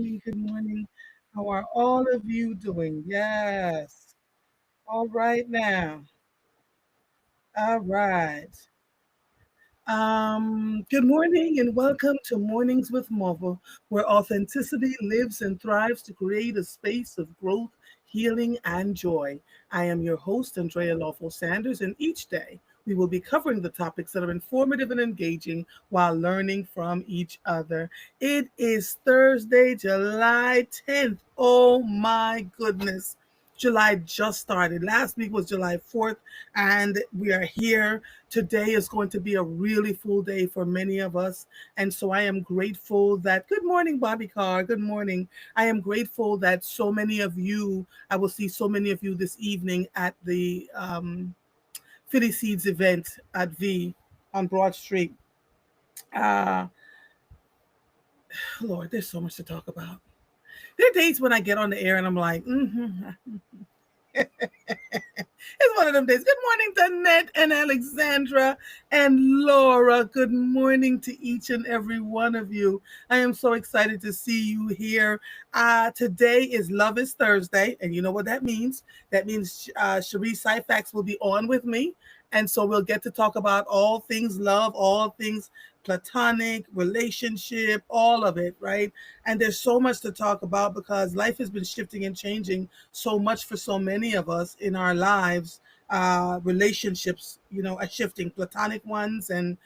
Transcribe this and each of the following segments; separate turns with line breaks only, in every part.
morning. Good morning. How are all of you doing? Yes. All right now. All right. Good morning and welcome to Mornings with Marvel, where authenticity lives and thrives to create a space of growth, healing, and joy. I am your host, Andrea Lawful Sanders, and each day we will be covering the topics that are informative and engaging while learning from each other. It is Thursday, July 10th. Oh my goodness. July just started. Last week was July 4th, and we are here. Today is going to be a really full day for many of us. And so I am grateful that, good morning, Bobby Carr. Good morning. I am grateful that so many of you, I will see so many of you this evening at the Philly Seeds event at V on Broad Street. Uh, Lord, there's so much to talk about. There are days when I get on the air and I'm like, it's one of them days. Good morning, Danette and Alexandra and Laura. Good morning to each and every one of you. I am so excited to see you here. Today is Love is Thursday, and you know what that means? That means Cherie Syfax will be on with me. And so we'll get to talk about all things love, all things platonic, relationship, all of it, right? And there's so much to talk about because life has been shifting and changing so much for so many of us in our lives. Relationships, are shifting, platonic ones and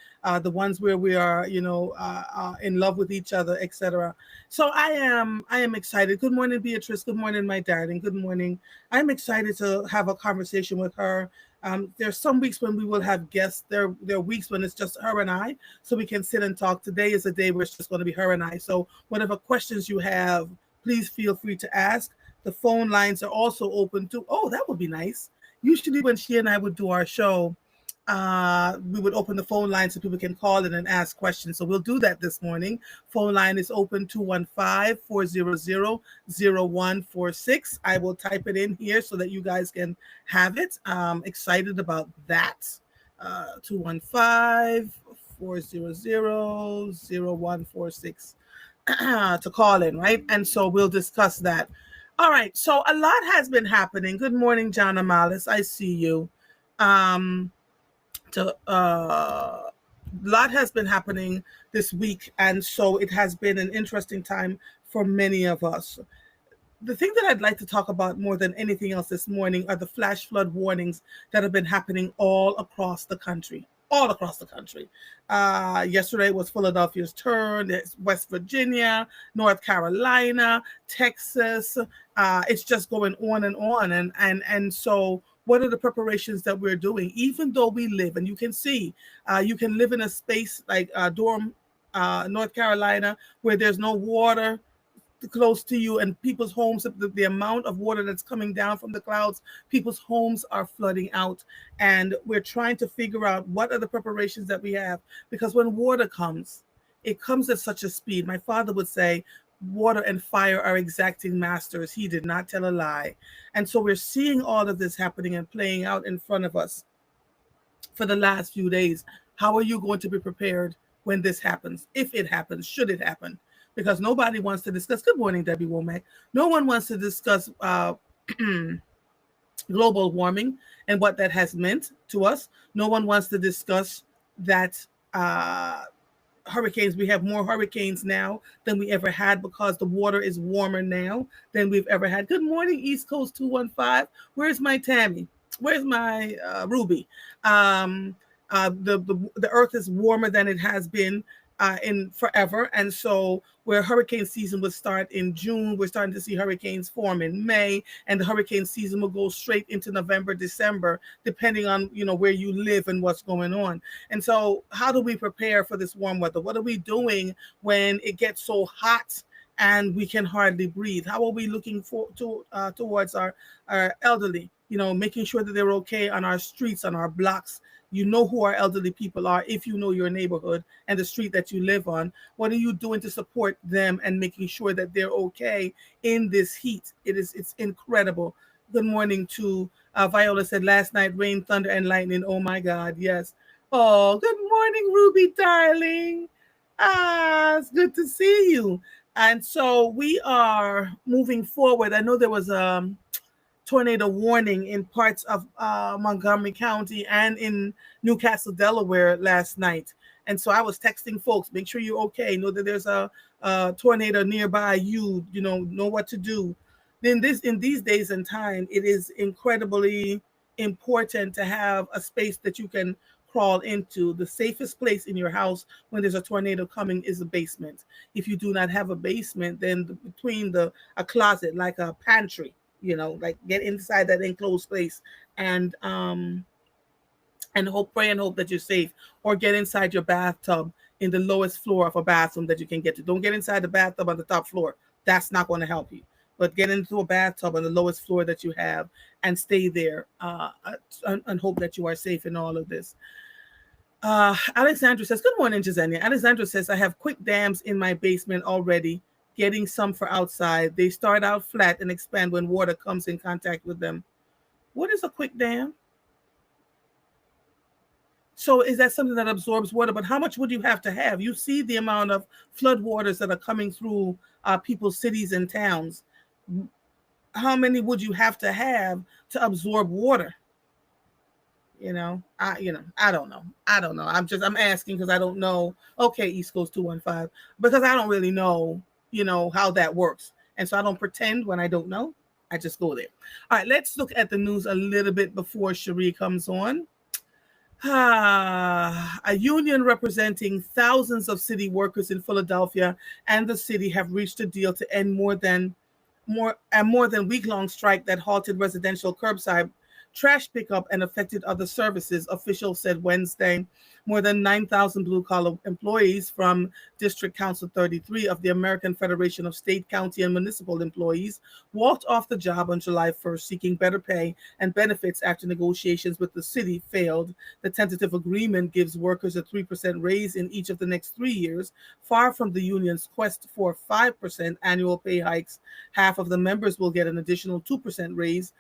the ones where we are, in love with each other, etc. So I am excited. Good morning, Beatrice. Good morning, my darling. Good morning. I'm excited to have a conversation with her. There's some weeks when we will have guests. There are weeks when it's just her and I, so we can sit and talk. Today is a day where it's just going to be her and I. So whatever questions you have, please feel free to ask. The phone lines are also open too. Oh, that would be nice. Usually when she and I would do our show, we would open the phone line so people can call in and ask questions. So we'll do that this morning. Phone line is open 215-400-0146. I will type it in here so that you guys can have it. Excited about that. 215-400-0146 to call in, right? And so we'll discuss that. All right. So a lot has been happening. Good morning, John Amalis. I see you. Um, a lot has been happening this week, and so it has been an interesting time for many of us. The thing that I'd like to talk about more than anything else this morning are the flash flood warnings that have been happening all across the country. All across the country. Yesterday was Philadelphia's turn. It's West Virginia, North Carolina, Texas. It's just going on and on. And so what are the preparations that we're doing? Even though we live, and you can see, you can live in a space like Durham, North Carolina, where there's no water close to you, and people's homes, the amount of water that's coming down from the clouds, people's homes are flooding out. And we're trying to figure out what are the preparations that we have, because when water comes, it comes at such a speed. My father would say, water and fire are exacting masters. He did not tell a lie. And so we're seeing all of this happening and playing out in front of us for the last few days. How are you going to be prepared when this happens? If it happens, should it happen? Because nobody wants to discuss. Good morning, Debbie Womack. No one wants to discuss global warming and what that has meant to us. No one wants to discuss that hurricanes. We have more hurricanes now than we ever had because the water is warmer now than we've ever had. Good morning, East Coast 215. Where's my Tammy? Where's my Ruby? The earth is warmer than it has been in forever. And so where hurricane season would start in June, we're starting to see hurricanes form in May, and the hurricane season will go straight into November, December, depending on, where you live and what's going on. And so how do we prepare for this warm weather? What are we doing when it gets so hot and we can hardly breathe? How are we looking towards our elderly, making sure that they're okay on our streets, on our blocks? You know who our elderly people are if you know your neighborhood and the street that you live on. What are you doing to support them and making sure that they're okay in this heat? It's incredible. Good morning to Viola said last night, rain, thunder, and lightning. Oh my God, yes. Oh, good morning, Ruby, darling. It's good to see you. And so we are moving forward. I know there was a tornado warning in parts of Montgomery County and in Newcastle, Delaware last night. And so I was texting folks, make sure you're okay. Know that there's a tornado nearby you, know what to do. Then this in these days and time, it is incredibly important to have a space that you can crawl into. The safest place in your house when there's a tornado coming is a basement. If you do not have a basement, then between a closet, like a pantry, like get inside that enclosed space and pray and hope that you're safe, or get inside your bathtub in the lowest floor of a bathroom that you can get to. Don't get inside the bathtub on the top floor. That's not going to help you. But get into a bathtub on the lowest floor that you have and stay there, and hope that you are safe in all of this. Alexandra says, good morning, Jasenia. Alexandra says, I have quick dams in my basement already, getting some for outside. They start out flat and expand when water comes in contact with them. What is a quick dam? So is that something that absorbs water? But how much would you have to have? You see the amount of flood waters that are coming through people's cities and towns. How many would you have to absorb water? I don't know. I'm asking because I don't know. Okay, East Coast 215, because I don't really know, how that works. And so I don't pretend when I don't know. I just go there. All right, let's look at the news a little bit before Cherie comes on. A union representing thousands of city workers in Philadelphia and the city have reached a deal to end more than week-long strike that halted residential curbside trash pickup and affected other services, officials said Wednesday. More than 9,000 blue-collar employees from District Council 33 of the American Federation of State, County, and Municipal Employees walked off the job on July 1st, seeking better pay and benefits after negotiations with the city failed. The tentative agreement gives workers a 3% raise in each of the next 3 years, far from the union's quest for 5% annual pay hikes. Half of the members will get an additional 2% raise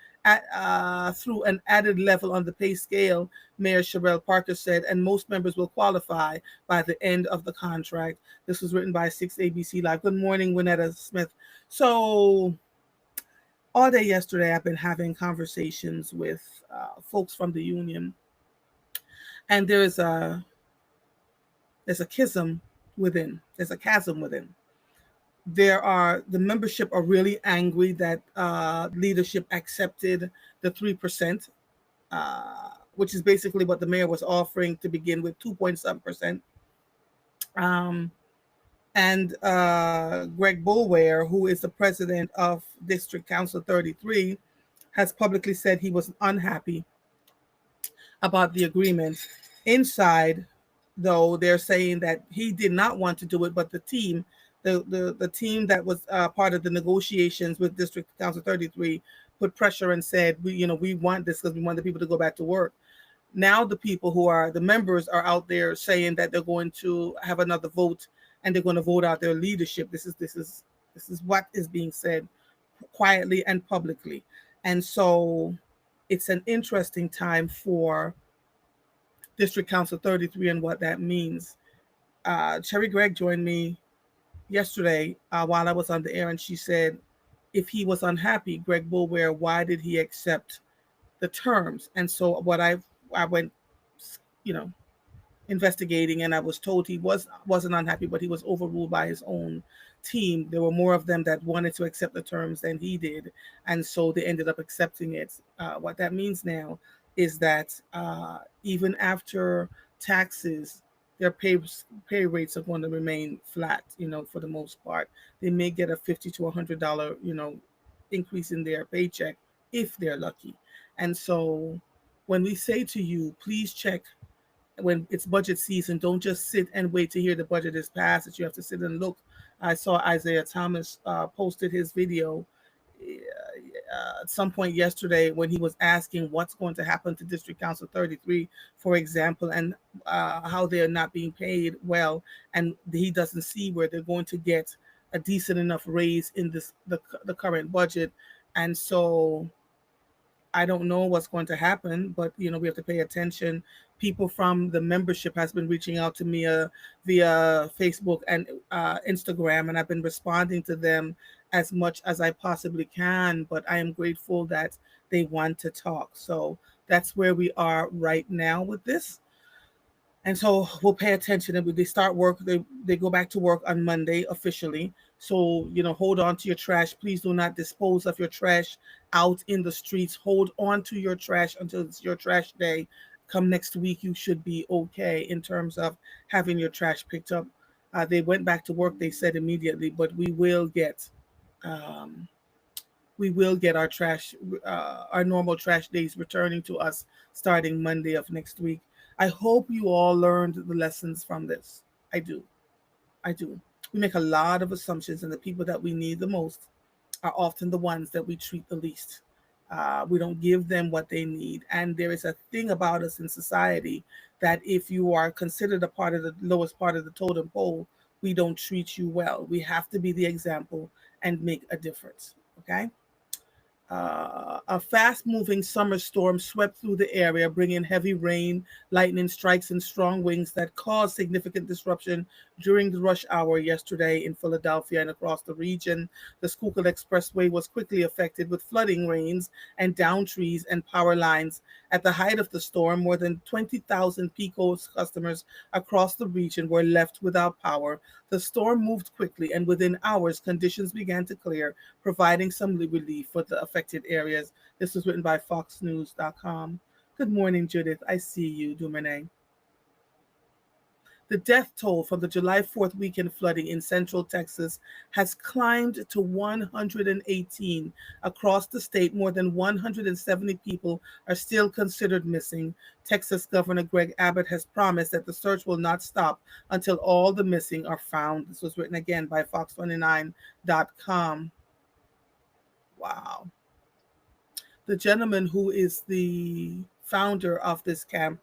through an added level on the pay scale, Mayor Sherelle Parker said, and most members will qualify by the end of the contract. This was written by 6 ABC Live. Good morning, Winetta Smith. So all day yesterday, I've been having conversations with folks from the union, and there's a chasm within. There's a chasm within. The membership are really angry that leadership accepted the 3%, which is basically what the mayor was offering to begin with, 2.7%. And Greg Boulware, who is the president of District Council 33, has publicly said he was unhappy about the agreement. Inside, though, they're saying that he did not want to do it, but the team that was part of the negotiations with District Council 33 put pressure and said, we want this because we want the people to go back to work. Now the people who are the members are out there saying that they're going to have another vote and they're going to vote out their leadership. This is what is being said quietly and publicly. And so it's an interesting time for District Council 33 and what that means. Cherry Gregg joined me yesterday while I was on the air, and she said, if he was unhappy, Greg Boulware, why did he accept the terms? And so what I went, investigating, and I was told he wasn't unhappy, but he was overruled by his own team. There were more of them that wanted to accept the terms than he did, and so they ended up accepting it. What that means now is that even after taxes, their pay rates are going to remain flat, for the most part. They may get a $50 to $100, increase in their paycheck if they're lucky. And so when we say to you, please check when it's budget season, don't just sit and wait to hear the budget is passed, that you have to sit and look. I saw Isaiah Thomas posted his video at some point yesterday when he was asking what's going to happen to District Council 33, for example, and how they're not being paid well, and he doesn't see where they're going to get a decent enough raise in the current budget. And so I don't know what's going to happen, but we have to pay attention. People from the membership has been reaching out to me via Facebook and Instagram, and I've been responding to them as much as I possibly can. But I am grateful that they want to talk. So that's where we are right now with this. And so we'll pay attention. And when they start work, they go back to work on Monday officially. So, hold on to your trash. Please do not dispose of your trash out in the streets. Hold on to your trash until it's your trash day. Come next week, you should be okay in terms of having your trash picked up. They went back to work, they said immediately, but um, we will get our normal trash days returning to us starting Monday of next week. I hope you all learned the lessons from this. I do. I do. We make a lot of assumptions, and the people that we need the most are often the ones that we treat the least. We don't give them what they need. And there is a thing about us in society that if you are considered a part of the lowest part of the totem pole, we don't treat you well. We have to be the example and make a difference. Okay? A fast moving summer storm swept through the area, bringing heavy rain, lightning strikes, and strong winds that caused significant disruption during the rush hour yesterday in Philadelphia and across the region. The Schuylkill Expressway was quickly affected with flooding rains and downed trees and power lines. At the height of the storm, more than 20,000 Pico's customers across the region were left without power. The storm moved quickly, and within hours, conditions began to clear, providing some relief for the affected areas. This was written by FoxNews.com. Good morning, Judith. I see you, Dumene. The death toll from the July 4th weekend flooding in central Texas has climbed to 118 across the state. More than 170 people are still considered missing. Texas Governor Greg Abbott has promised that the search will not stop until all the missing are found. This was written again by Fox29.com. Wow. The gentleman who is the founder of this camp,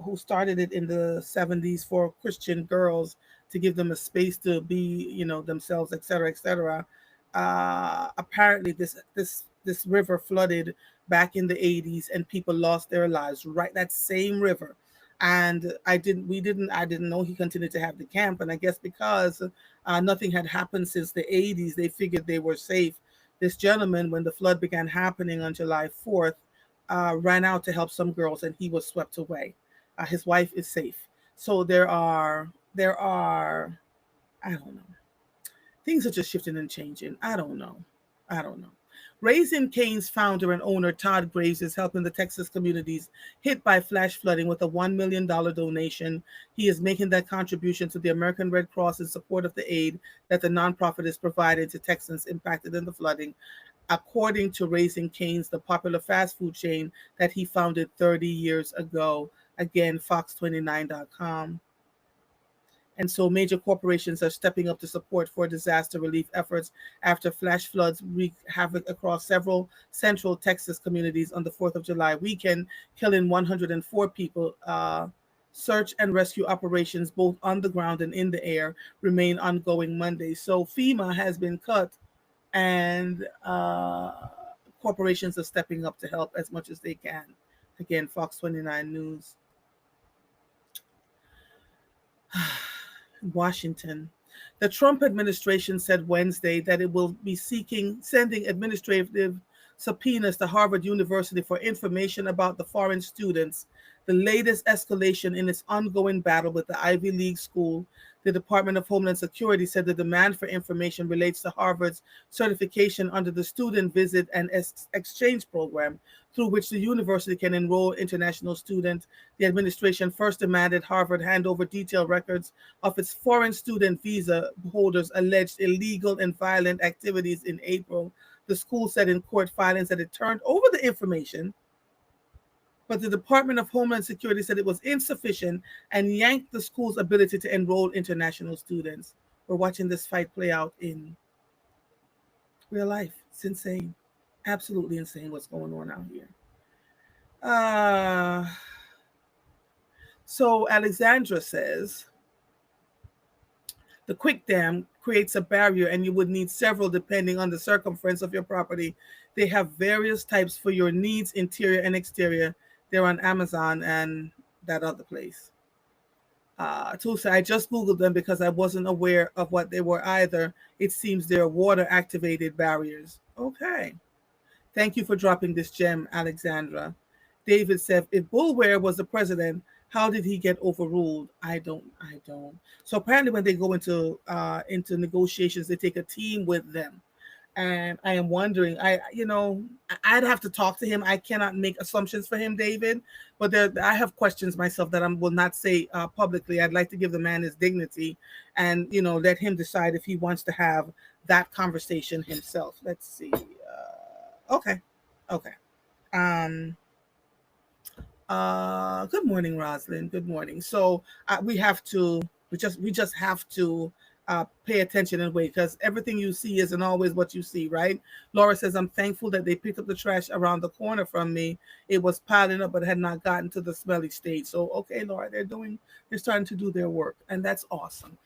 who started it in the 70s for Christian girls to give them a space to be, themselves, etc., etc. Apparently, this river flooded back in the 80s, and people lost their lives. Right, that same river. And I didn't know he continued to have the camp. And I guess because nothing had happened since the 80s, they figured they were safe. This gentleman, when the flood began happening on July 4th, ran out to help some girls, and he was swept away. His wife is safe. So there are I don't know. Things are just shifting and changing. I don't know. I don't know. Raising Cane's founder and owner Todd Graves is helping the Texas communities hit by flash flooding with a $1 million donation. He is making that contribution to the American Red Cross in support of the aid that the nonprofit is providing to Texans impacted in the flooding, according to Raising Cane's, the popular fast food chain that he founded 30 years ago. Again, Fox29.com. And so major corporations are stepping up to support for disaster relief efforts after flash floods wreaked havoc across several central Texas communities on the 4th of July weekend, killing 104 people. Search and rescue operations, both on the ground and in the air, remain ongoing Monday. So FEMA has been cut, and corporations are stepping up to help as much as they can. Again, Fox 29 News. Washington. The Trump administration said Wednesday that it will be sending administrative subpoenas to Harvard University for information about the foreign students, the latest escalation in its ongoing battle with the Ivy League school. The Department of Homeland Security said the demand for information relates to Harvard's certification under the Student Visit and Exchange Program, through which the university can enroll international students. The administration first demanded Harvard hand over detailed records of its foreign student visa holders' alleged illegal and violent activities in April. The school said in court filings that it turned over the information, but the Department of Homeland Security said it was insufficient and yanked the school's ability to enroll international students. We're watching this fight play out in real life. It's insane. Absolutely insane what's going on out here. Uh, so Alexandra says, The quick dam creates a barrier, and you would need several depending on the circumference of your property. They have various types for your needs, interior and exterior. They're on Amazon and that other place. Tulsa, I just Googled them because I wasn't aware of what they were either. It seems they're water activated barriers. Okay. Thank you for dropping this gem, Alexandra. David said, if Bulwer was the president, how did he get overruled? I don't. So apparently when they go into negotiations, they take a team with them. And I am wondering, I'd have to talk to him. I cannot make assumptions for him, David, but I have questions myself that I will not say publicly. I'd like to give the man his dignity and, let him decide if he wants to have that conversation himself. Let's see. Okay. Okay. Um, Good morning, Roslyn. Good morning. So we just have to pay attention and wait because everything you see isn't always what you see, right? Laura says, I'm thankful that they picked up the trash around the corner from me. It was piling up, but had not gotten to the smelly stage. So, okay, Laura, they're starting to do their work, and that's awesome.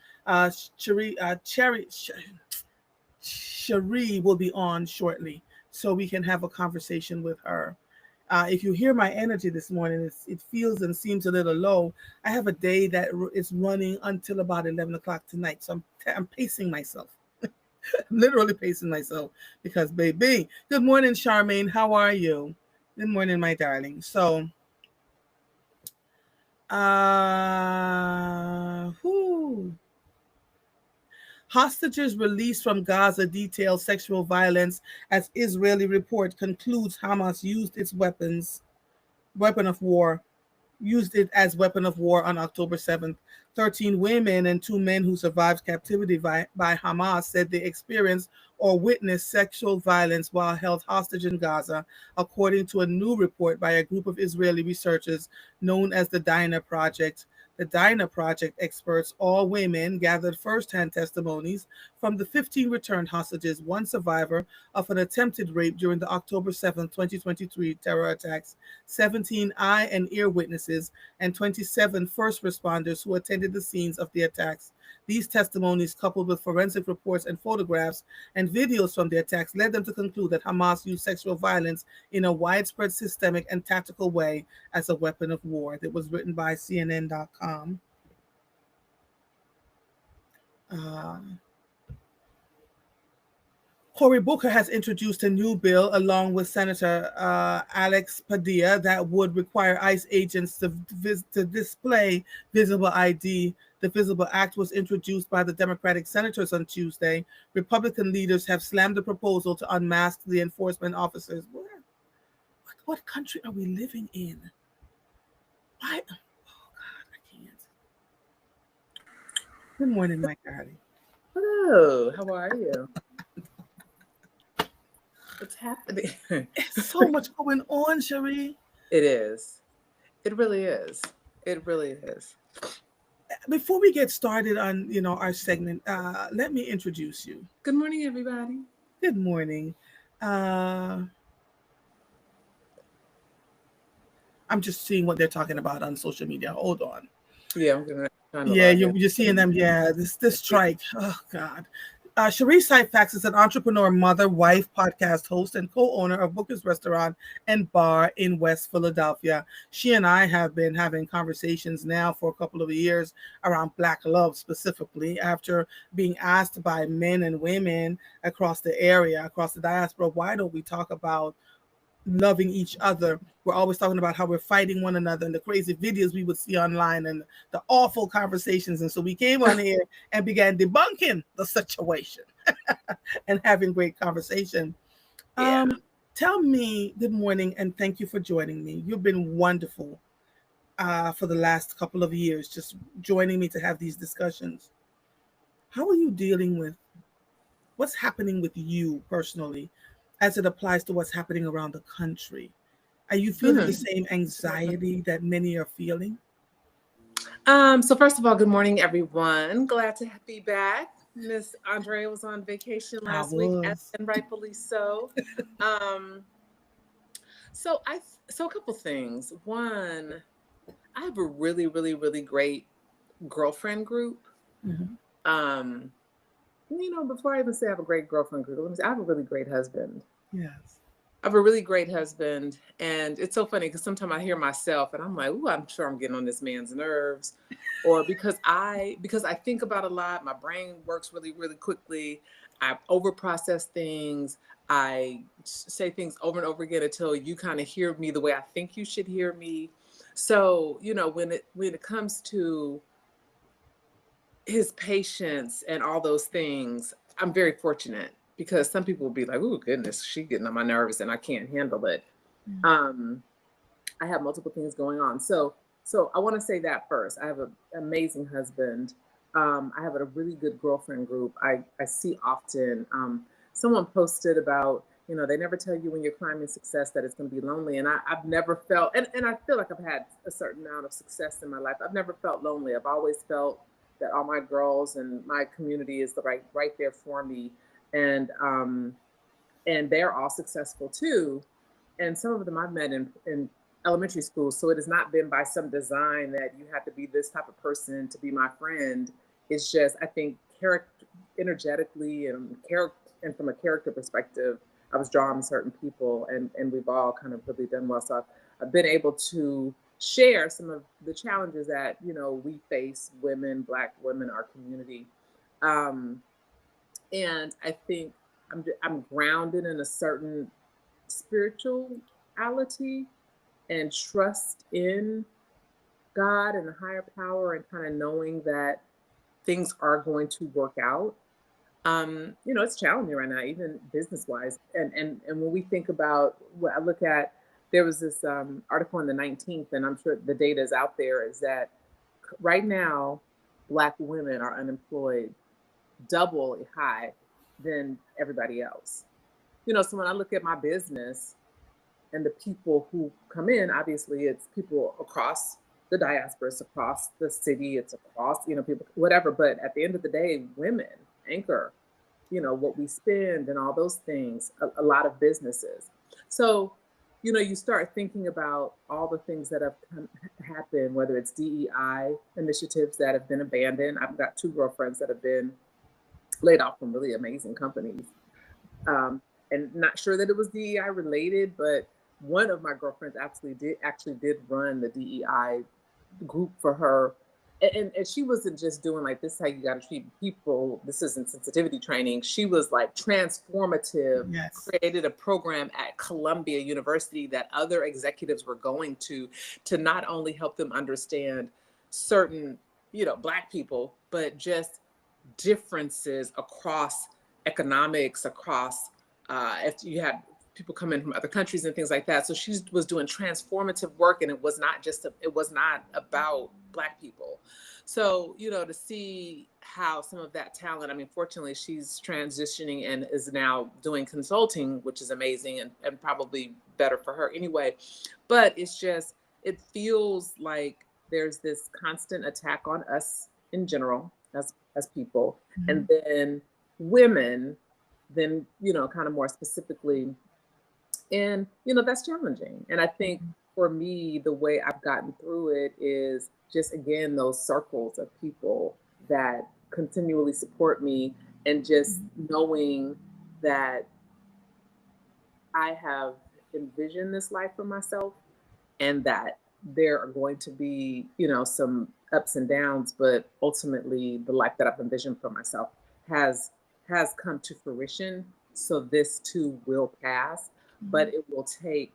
Cherie will be on shortly, so we can have a conversation with her. If you hear my energy this morning, it feels and seems a little low. I have a day that is running until about 11 o'clock tonight. So I'm pacing myself, literally pacing myself because, baby. Good morning, Charmaine. How are you? Good morning, my darling. So, whoo. Hostages released from Gaza detail sexual violence as Israeli report concludes Hamas weapon of war used it as weapon of war on October 7th. 13 women and 2 men who survived captivity by Hamas said they experienced or witnessed sexual violence while held hostage in Gaza, according to a new report by a group of Israeli researchers known as the Dinah Project. The Dinah Project experts, all women, gathered first-hand testimonies from the 15 returned hostages, one survivor of an attempted rape during the October 7, 2023 terror attacks, 17 eye and ear witnesses, and 27 first responders who attended the scenes of the attacks. These testimonies, coupled with forensic reports and photographs and videos from the attacks, led them to conclude that Hamas used sexual violence in a widespread, systemic, and tactical way as a weapon of war. That was written by CNN.com. Uh, Cory Booker has introduced a new bill along with Senator Alex Padilla that would require ICE agents to display visible ID. The Visible Act was introduced by the Democratic senators on Tuesday. Republican leaders have slammed the proposal to unmask the enforcement officers. What country are we living in? Why? Oh, God, I can't. Good morning, Mike Hardy.
Hello, how are you? What's happening?
There's so much going on, Cherie.
It is. It really is. It really is.
Before we get started on our segment, let me introduce you.
Good morning, everybody.
Good morning. I'm just seeing what they're talking about on social media. Hold on.
Yeah, I'm gonna try to
Yeah,
log in.
you're seeing them. Yeah, this strike. Oh God. Cherie Syfax is an entrepreneur, mother, wife, podcast host, and co-owner of Booker's Restaurant and Bar in West Philadelphia. She and I have been having conversations now for a couple of years around Black love, specifically after being asked by men and women across the area, across the diaspora, why don't we talk about loving each other? We're always talking about how we're fighting one another and the crazy videos we would see online and the awful conversations. And so we came on here and began debunking the situation and having great conversation.
Yeah.
Tell me, good morning, and thank you for joining me. You've been wonderful for the last couple of years, just joining me to have these discussions. How are you dealing with what's happening with you personally as it applies to what's happening around the country? Are you feeling the same anxiety that many are feeling?
So first of all, good morning, everyone. Glad to be back. Miss Andrea was on vacation
I
last week,
was.
and rightfully so. Um, so a couple things. One, I have a really, really, really great girlfriend group.
Mhm.
Um, before I even say I have a great girlfriend group, let me say I have a really great husband.
Yes.
I have a really great husband, and it's so funny because sometimes I hear myself and I'm like, "Ooh, I'm sure I'm getting on this man's nerves," or because I think about a lot. My brain works really, really quickly. I overprocess things. I say things over and over again until you kind of hear me the way I think you should hear me. So when it comes to his patience and all those things, I'm very fortunate because some people will be like, "Oh goodness, she getting on my nerves and I can't handle it."
Mm.
Um, I have multiple things going on. So I want to say that first. I have an amazing husband. I have a really good girlfriend group. I see often. Someone posted about, they never tell you when you're climbing success that it's going to be lonely. And I've never felt, and I feel like I've had a certain amount of success in my life. I've never felt lonely. I've always felt that all my girls and my community is right there for me. And they're all successful too. And some of them I've met in elementary school. So it has not been by some design that you have to be this type of person to be my friend. It's just, I think, character, energetically and from a character perspective, I was drawn to certain people, and we've all kind of really done well. So I've been able to share some of the challenges that we face, women, Black women, our community. Um, and I think I'm grounded in a certain spirituality and trust in God and a higher power, and kind of knowing that things are going to work out. It's challenging right now, even business wise. And when we think about what I look at, there was this article in the 19th, and I'm sure the data is out there, is that right now, Black women are unemployed double high than everybody else. So when I look at my business and the people who come in, obviously it's people across the diaspora, it's across the city, it's across, people, whatever. But at the end of the day, women anchor, what we spend and all those things, a lot of businesses. So, you start thinking about all the things that have happened, whether it's DEI initiatives that have been abandoned. I've got two girlfriends that have been laid off from really amazing companies. Um, and not sure that it was DEI related, but one of my girlfriends actually did run the DEI group for her. And she wasn't just doing like, this is how you got to treat people. This isn't sensitivity training. She was like transformative,
Yes.
created a program at Columbia University that other executives were going to not only help them understand certain, Black people, but just differences across economics, across if you had people come in from other countries and things like that. So she was doing transformative work, and it was not about Black people. So to see how some of that talent, I mean, fortunately she's transitioning and is now doing consulting, which is amazing, and probably better for her anyway. But it feels like there's this constant attack on us in general as people,
Mm-hmm.
and then women, then kind of more specifically. And that's challenging. And I think for me, the way I've gotten through it is just, again, those circles of people that continually support me, and just knowing that I have envisioned this life for myself, and that there are going to be, some ups and downs, but ultimately the life that I've envisioned for myself has has come to fruition. So this too will pass, but it will take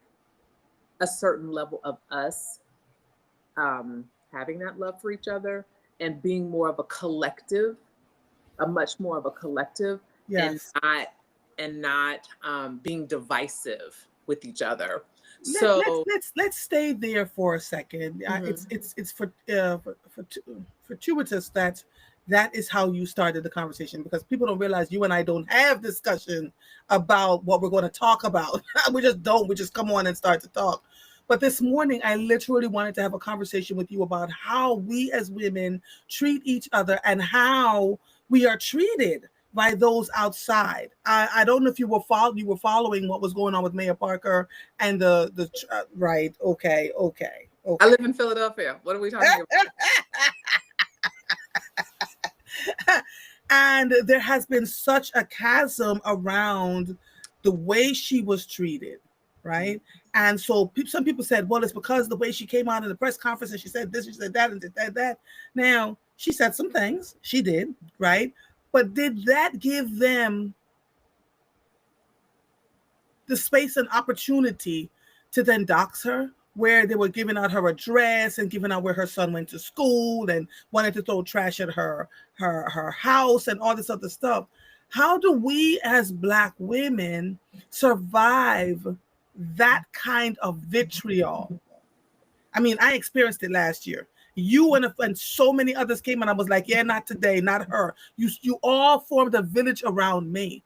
a certain level of us having that love for each other, and being more of a collective, a much more of a collective, and
Yes.
not being divisive with each other.
Let, let's
So,
let's let's stay there for a second. It's
mhm.
it's it's fortuitous that that is how you started the conversation, because people don't realize you and I don't have discussion about what we're going to talk about. We just don't. We just come on and start to talk. But this morning, I literally wanted to have a conversation with you about how we as women treat each other and how we are treated by those outside. I don't know if you were following what was going on with Mayor Parker and the right. Okay,
I
okay.
live in Philadelphia. What are we talking about?
And there has been such a chasm around the way she was treated, right? And so some people said, well, it's because the way she came out in the press conference and she said this, she said that, and that. Now, she said some things. She did, right? But did that give them the space and opportunity to then dox her, where they were giving out her address and giving out where her son went to school and wanted to throw trash at her house and all this other stuff? How do we as Black women survive that kind of vitriol? I mean, I experienced it last year. You and so many others came, and I was like, yeah, not today, not her. You all formed a village around me.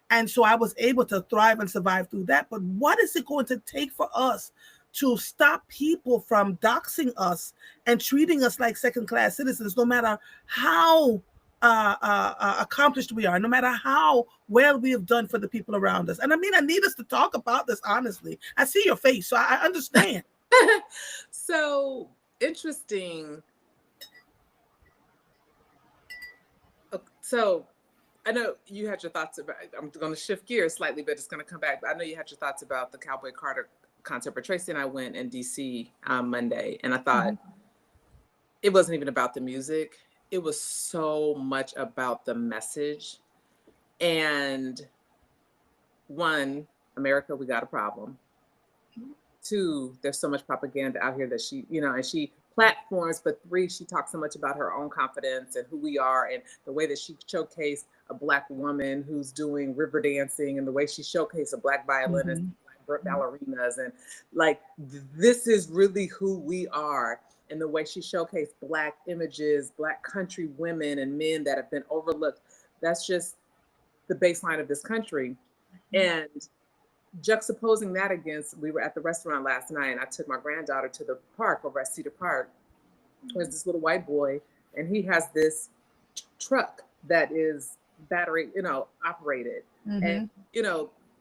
And so I was able to thrive and survive through that. But what is it going to take for us to stop people from doxing us and treating us like second class citizens, no matter how accomplished we are, no matter how well we have done for the people around us? And I mean, I need us to talk about this honestly. I see your face, so I understand.
So interesting. So I know you had your thoughts about, I'm going to shift gears slightly, but it's going to come back. But I know you had your thoughts about the Cowboy Carter concert. But Tracy and I went in DC Monday, and I thought it wasn't even about the music. It was so much about the message. And one, America, we got a problem. Two, there's so much propaganda out here that she, and she platforms, but three, she talks so much about her own confidence and who we are and the way that she showcased a Black woman who's doing river dancing and the way she showcased a Black violinist, Black ballerinas, and like, this is really who we are. And the way she showcased Black images, Black country women and men that have been overlooked. That's just the baseline of this country. And juxtaposing that against, we were at the restaurant last night and I took my granddaughter to the park over at Cedar Park. There's this little white boy and he has this truck that is battery, operated. And,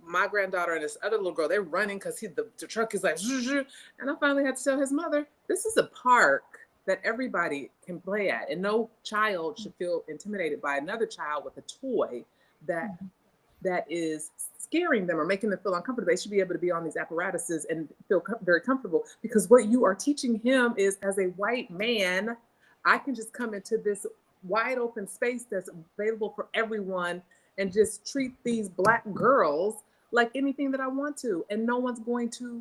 my granddaughter and this other little girl, they're running because the truck is like, and I finally had to tell his mother, this is a park that everybody can play at. And no child should feel intimidated by another child with a toy that is scaring them or making them feel uncomfortable. They should be able to be on these apparatuses and feel very comfortable, because what you are teaching him is, as a white man, I can just come into this wide open space that's available for everyone and just treat these Black girls like anything that I want to, and no one's going to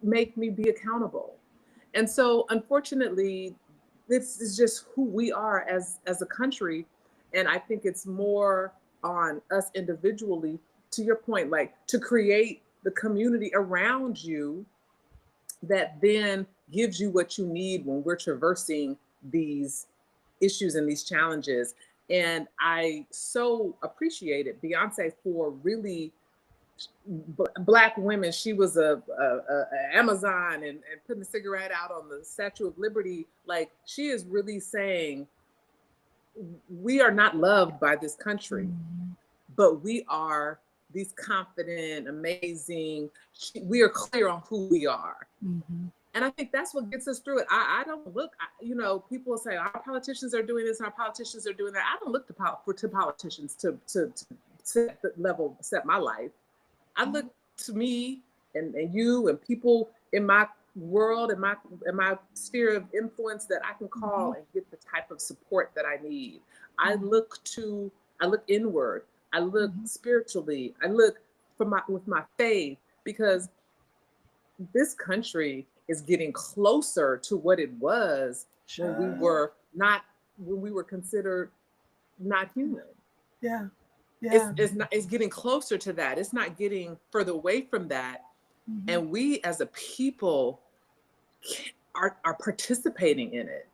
make me be accountable. And so unfortunately, this is just who we are as a country. And I think it's more on us individually, to your point, like to create the community around you that then gives you what you need when we're traversing these issues and these challenges. And I so appreciated Beyonce for really Black women. She was a Amazon and putting a cigarette out on the Statue of Liberty. Like, she is really saying, we are not loved by this country, but we are these confident, amazing, we are clear on who we are. And I think that's what gets us through it. I don't look, people say our politicians are doing this and our politicians are doing that. I don't look to politicians to set the level, set my life. I look to me and you and people in my world, in my sphere of influence, that I can call and get the type of support that I need. I look inward. I look spiritually. I look with my faith, because this country is getting closer to what it was when we were considered not human.
Yeah.
It's getting closer to that. It's not getting further away from that. And we as a people are participating in it.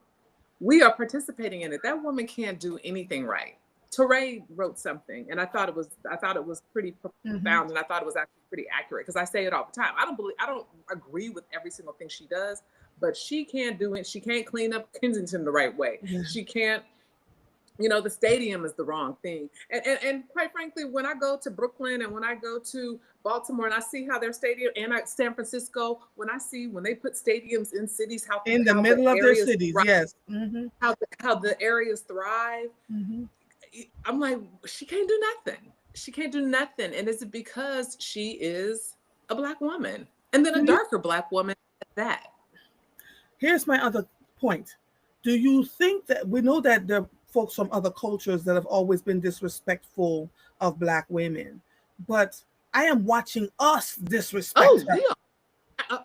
We are participating in it. That woman can't do anything right. Teray wrote something, and I thought it was pretty profound, and I thought it was actually pretty accurate, because I say it all the time. I don't agree with every single thing she does, but she can't do it. She can't clean up Kensington the right way. She can't The stadium is the wrong thing. And quite frankly, when I go to Brooklyn and when I go to Baltimore and I see how their stadium, and San Francisco, when they put stadiums in cities,
In the
how the
middle of their
areas
cities,
thrive,
yes. Mm-hmm.
how the areas thrive,
Mm-hmm.
I'm like, she can't do nothing. She can't do nothing. And is it because she is a Black woman? And then
Do
a
you
darker Black woman at that.
Here's my other point. Do you think that we know that there are folks from other cultures that have always been disrespectful of black women, but I am watching us disrespect
Oh,
her.
uh,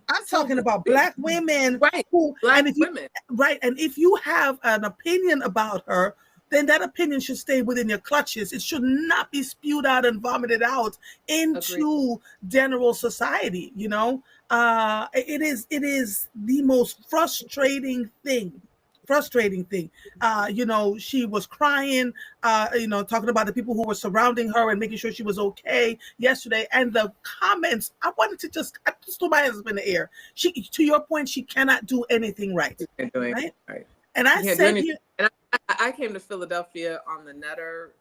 I'm
so
talking about
we,
black women
right,
who,
Black
and if you,
women.
right, and if you have an opinion about her, then that opinion should stay within your clutches. It should not be spewed out and vomited out
Agree.
into general society. It is the most frustrating thing. She was crying, talking about the people who were surrounding her and making sure she was okay yesterday. And the comments, I just threw my hands up in the air. To your point, she cannot do anything right.
You can't do anything
Right.
right.
And I
You can't do
said
anything.
here,
And I came to Philadelphia on the Nutter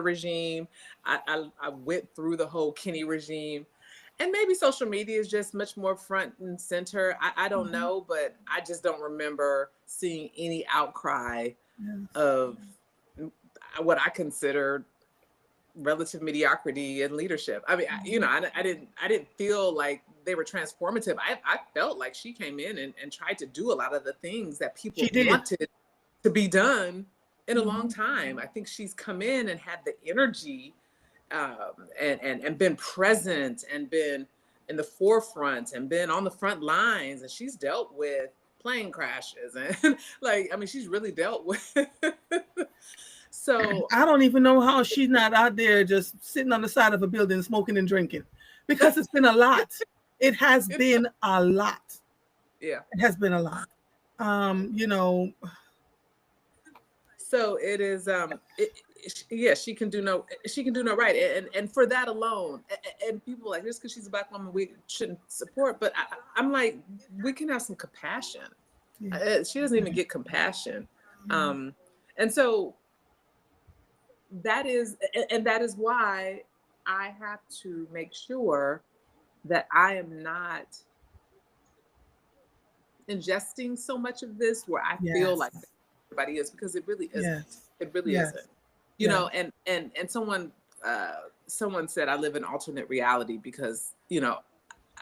regime. I went through the whole Kinney regime. And maybe social media is just much more front and center. I don't
mhm,
know, but I just don't remember seeing any outcry
yes,
of what I consider relative mediocrity in leadership. I mean,
mhm.
I didn't feel like they were transformative. I felt like she came in and tried to do a lot of the things that
She
people
did.
wanted to be done in a long
Mhm.
time. I think she's come in and had the energy, and been present and been in the forefront and been on the front lines, and she's dealt with plane crashes and like, I mean, she's really dealt with. So
I don't even know how she's not out there just sitting on the side of a building smoking and drinking, because it's been a lot. It has
it,
been a lot.
yeah.
It has been a lot. Um, you know,
So it is, yeah, she can do no right. And for that alone, and people like, just because she's a Black woman, we shouldn't support. But I'm like, we can have some compassion.
yeah,
She doesn't even get compassion. um and so that is why I have to make sure that I am not ingesting so much of this where I feel like
yes,
everybody is, because it really isn't.
yes,
It really isn't.
yes, yes.
And someone said I live in alternate reality because,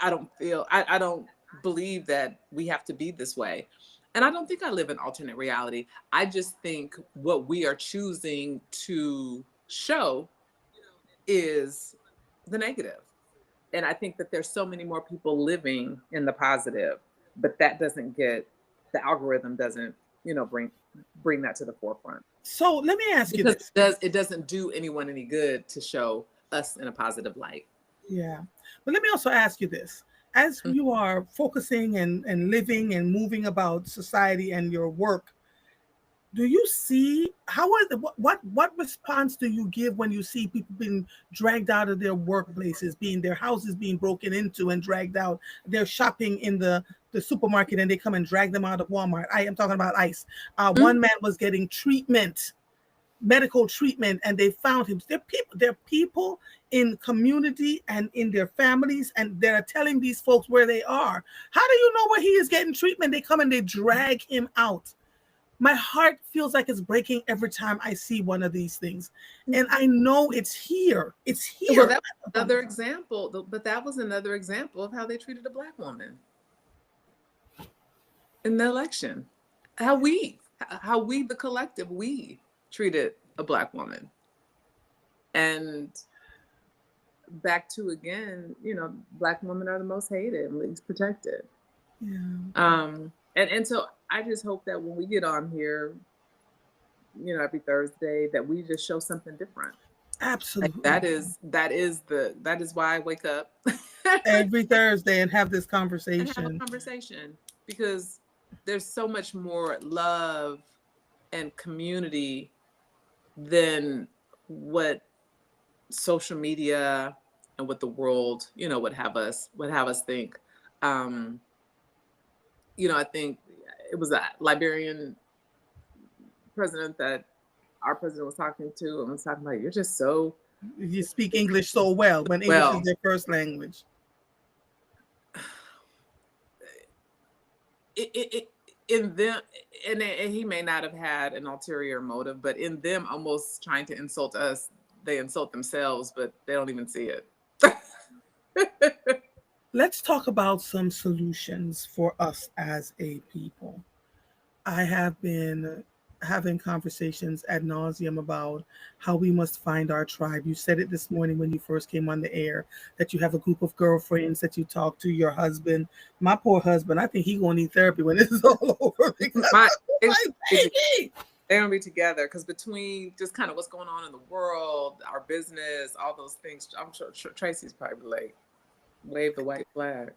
I don't believe that we have to be this way. And I don't think I live in alternate reality. I just think what we are choosing to show is the negative. And I think that there's so many more people living in the positive, but the algorithm doesn't, bring that to the forefront,
So let me ask you
because
this.
it doesn't do anyone any good to show us in a positive light.
Yeah. But let me also ask you this. As
Mhm.
you are focusing and living and moving about society and your work, do you see what response do you give when you see people being dragged out of their workplaces, their houses being broken into and dragged out? They're shopping in the supermarket and they come and drag them out of Walmart. I am talking about ICE. One man was getting medical treatment, and they found him. They're people in community and in their families, and they're telling these folks where they are. How do you know where he is getting treatment? They come and they drag him out. My heart feels like it's breaking every time I see one of these things. And I know it's here. It's
Well,
here.
that was another example, but that was another example of how they treated a Black woman in the election. How we, the collective, we treated a Black woman. And back to, again, Black women are the most hated and least protected.
Yeah,
And so I just hope that when we get on here, every Thursday, that we just show something different. Like,
absolutely.
that is why I wake up
Every Thursday and have this
and have a
conversation.
conversation, because there's so much more love and community than what social media and what the world, would have us think. Um, I think it was a Liberian president that our president was talking to and was talking about, you're just so
You speak English so well when English is
well.
their first language.
It in them, and he may not have had an ulterior motive, but in them almost trying to insult us, they insult themselves, but they don't even see it.
Let's talk about some solutions for us as a people. I have been having conversations ad nauseum about how we must find our tribe. You said it this morning when you first came on the air that you have a group of girlfriends that you talk to. Your husband, my poor husband, I think he gonna need therapy when this is all over because
My,
my baby.
they don't be together because between just kind of what's going on in the world, our business, all those things, I'm sure Tracy's probably like, wave the white flag.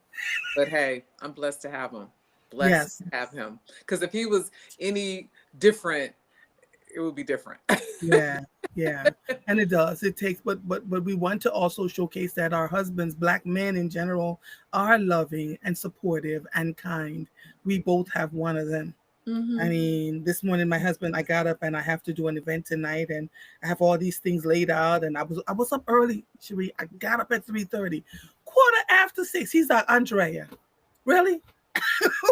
But hey, I'm blessed to have him. Blessed
Yes,
to have him. Because if he was any different, it would be different.
yeah, yeah, and it does. It takes, but we want to also showcase that our husbands, black men in general, are loving and supportive and kind. We both have one of them. I
Mm-hmm.
mean, this morning my husband, I got up and I have to do an event tonight, and I have all these things laid out, and I was up early, Cherie. I got up at 3:30, quarter after 6. He's like, Andrea, really?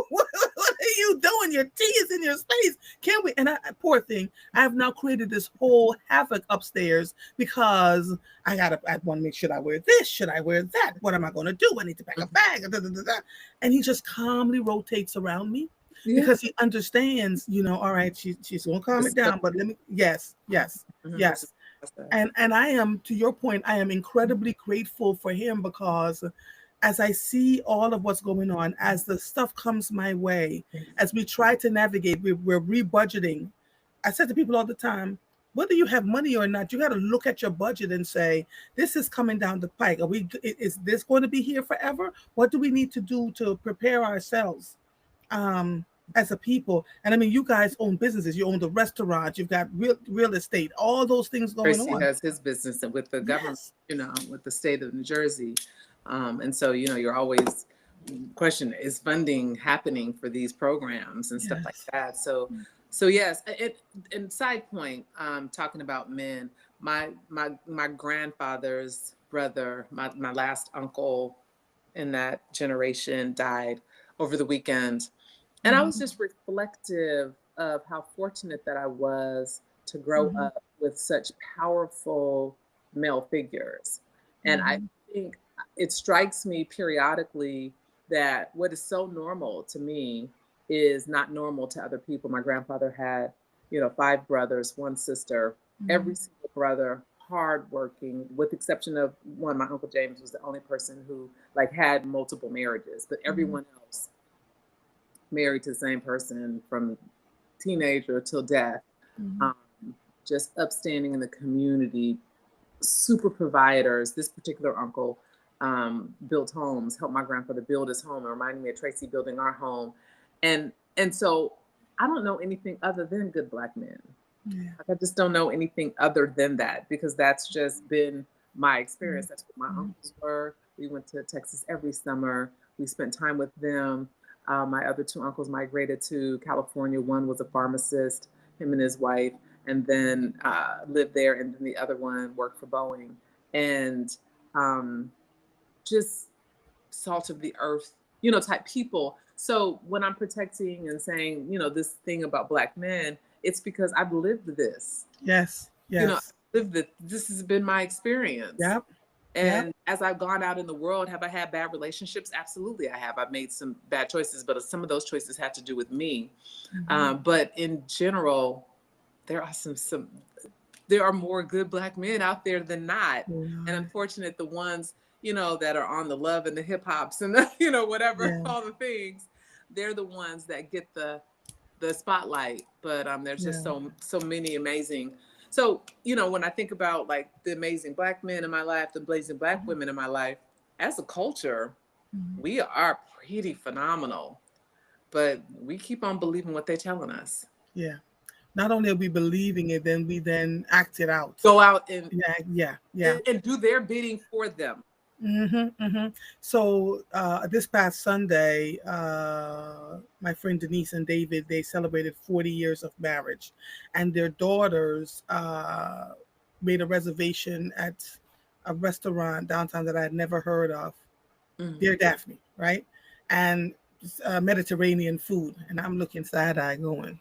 What are you doing? Your tea is in your space. Can't we? And poor thing, I have now created this whole havoc upstairs because I want to make sure I wear this. Should I wear that? What am I going to do? I need to pack a bag. Da, da, da, da. And he just calmly rotates around me
Yeah.
because he understands, all right, she's going to calm it down. But let me, yes, yes,
Mm-hmm.
yes. And I am, to your point, I am incredibly grateful for him because as I see all of what's going on, as the stuff comes my way, as we try to navigate, we're rebudgeting. I said to people all the time, whether you have money or not, you got to look at your budget and say, this is coming down the pike. Is this going to be here forever? What do we need to do to prepare ourselves? Um, as a people. And I mean, you guys own businesses. You own the restaurants. You've got real estate. All those things going
Tracy
on.
has his business with the government,
Yes.
with the state of New Jersey. And so, you're always question, is funding happening for these programs and stuff like
Yes.
that? So yes, and side point, talking about men, my grandfather's brother, my last uncle in that generation died over the weekend. And I was
Mhm.
just reflective of how fortunate that I was to grow
Mhm.
up with such powerful male figures. And I
Mhm.
think it strikes me periodically that what is so normal to me is not normal to other people. My grandfather had, 5 brothers, 1 sister, every
Mhm.
single brother hardworking, with exception of one. My uncle James was the only person who like had multiple marriages, but
Mhm.
everyone else married to the same person from teenager till death.
Mhm.
Um, just upstanding in the community, super providers. This particular uncle built homes, helped my grandfather build his home, and reminded me of Tracy building our home. And so I don't know anything other than good black men.
Yeah.
Like, I just don't know anything other than that because that's just been my
Mhm.
experience. That's what my
Mhm.
uncles were. We went to Texas every summer. We spent time with them. My other 2 uncles migrated to California. One was a pharmacist, him and his wife, and then lived there. And then the other one worked for Boeing. And um, just salt of the earth, type people. So when I'm protecting and saying, this thing about black men, it's because I've lived this.
Yes.
I've
Yes.
lived it. This has been my experience.
Yep. Yep.
And as I've gone out in the world, have I had bad relationships? Absolutely, I have. I've made some bad choices, but some of those choices had to do with me.
Mhm.
But in general, there are some there are more good black men out there than not. And
Right.
unfortunate the ones, that are on the love and the hip hops and the, whatever,
Yeah.
all the things, they're the ones that get the spotlight. But there's just
Yeah.
so many amazing. So, when I think about like the amazing black men in my life, the blazing black women in my life, as a culture,
Mhm.
we are pretty phenomenal. But we keep on believing what they're telling us.
Yeah. Not only are we believing it, then we then act it out.
Go out and
Yeah. Yeah. Yeah.
and do their bidding for them.
So this past Sunday, my friend Denise and David, they celebrated 40 years of marriage, and their daughters made a reservation at a restaurant downtown that I had never heard of,
Mm.
Dear Daphne, right? And Mediterranean food. And I'm looking side eye going,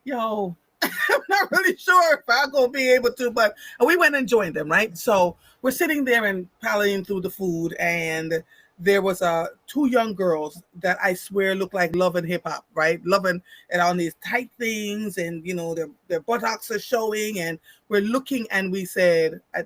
yo, I'm not really sure if I'm gonna be able to, but we went and joined them, right? So we're sitting there and palling through the food, and there was two young girls that I swear look like Love and Hip Hop, right? Loving and on these tight things, and their buttocks are showing, and we're looking, and we said, I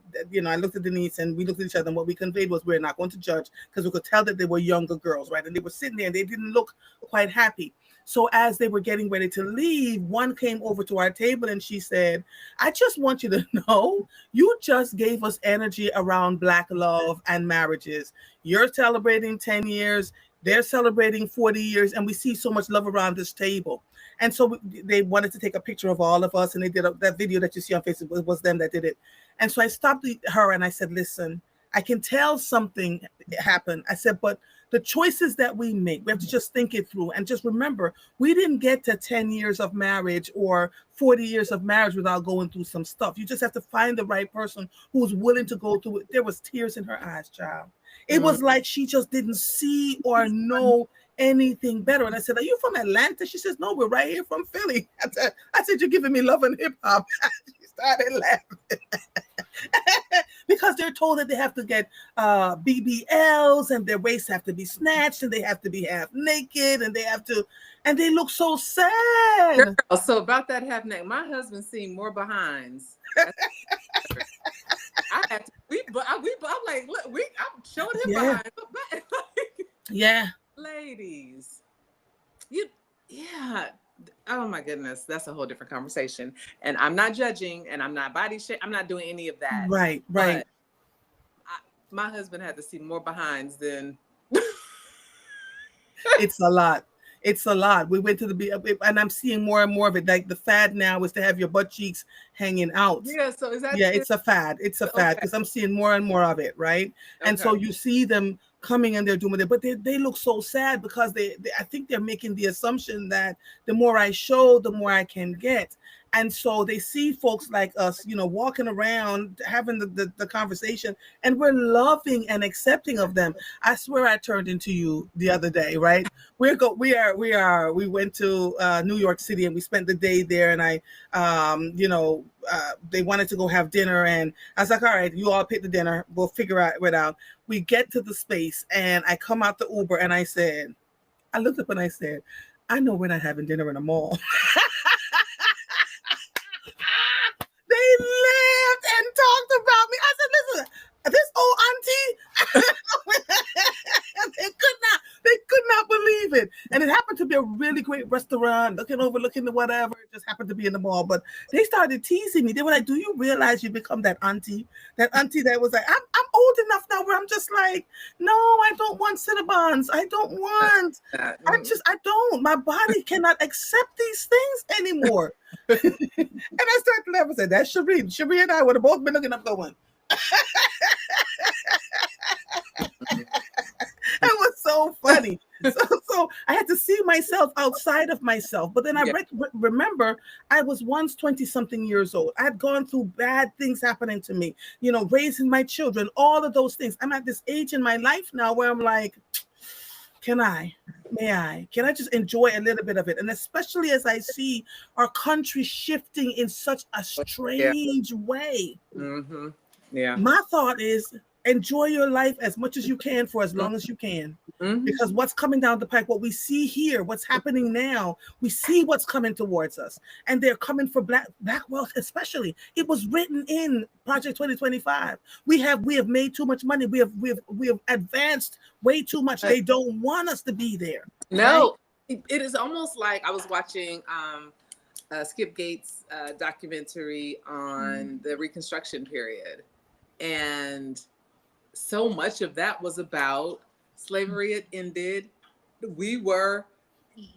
looked at Denise, and we looked at each other, and what we conveyed was we're not going to judge because we could tell that they were younger girls, right? And they were sitting there, and they didn't look quite happy. So as they were getting ready to leave, one came over to our table and she said, I just want you to know, you just gave us energy around Black love and marriages. You're celebrating 10 years, they're celebrating 40 years, and we see so much love around this table. And so they wanted to take a picture of all of us, and they did that video that you see on Facebook. It was them that did it. And so I stopped her and I said, listen, I can tell something happened. I said, but the choices that we make, we have to just think it through and just remember, we didn't get to 10 years of marriage or 40 years of marriage without going through some stuff. You just have to find the right person who's willing to go through it. There was tears in her eyes, child. It
Mm.
was like she just didn't see or know anything better. And I said, are you from Atlanta? She says, no, we're right here from Philly. I said, you're giving me love and hip hop. She started laughing. Because they're told that they have to get BBLs, and their waists have to be snatched, and they have to be half naked, and they look so sad.
Girl, so about that half neck, my husband seen more behinds. I had to, I'm like, look, I'm showing him
Yeah,
behind.
yeah,
Ladies, yeah. Oh my goodness, that's a whole different conversation. And I'm not judging, and I'm not body shame. I'm not doing any of that.
right, right.
But my husband had to see more behinds than.
It's a lot. It's a lot. We went to and I'm seeing more and more of it. Like the fad now is to have your butt cheeks hanging out.
Yeah. So is that
Yeah,
still
it's a fad. It's a fad
okay?
because I'm seeing more and more of it, right? And
Okay.
so you see them coming and they're doing it, but they look so sad because they I think they're making the assumption that the more I show, the more I can get. And so they see folks like us, walking around having the conversation, and we're loving and accepting of them. I swear I turned into you the other day, right? We went to New York City, and we spent the day there, and they wanted to go have dinner, and I was like, all right, you all pick the dinner, we'll figure it out. We get to the space, and I come out the Uber, and I looked up and I said, I know we're not having dinner in a mall. They laughed and talked about me. I said, listen, this old auntie, they could not believe it. And it happened to be a really great restaurant, overlooking the whatever. It just happened to be in the mall. But they started teasing me. They were like, do you realize you become that auntie? That auntie that was like, I'm old enough now where I'm just like, no, I don't want Cinnabons. I don't want. I don't. My body cannot accept these things anymore. And I started to laugh and said, that's Cherie. Cherie and I would have both been looking up going. It was so funny. So I had to see myself outside of myself. But then I remember I was once 20 something years old. I had gone through bad things happening to me, raising my children, all of those things. I'm at this age in my life now where I'm like, can I just enjoy a little bit of it? And especially as I see our country shifting in such a strange way.
Mm-hmm. Yeah.
My thought is enjoy your life as much as you can for as long as you can.
Mm-hmm.
Because what's coming down the pike, what we see here, what's happening now, we see what's coming towards us. And they're coming for black wealth especially. It was written in Project 2025. We have made too much money. We have advanced way too much. They don't want us to be there.
No, right? It is almost like I was watching Skip Gates' documentary on the Reconstruction period. And so much of that was about slavery had ended.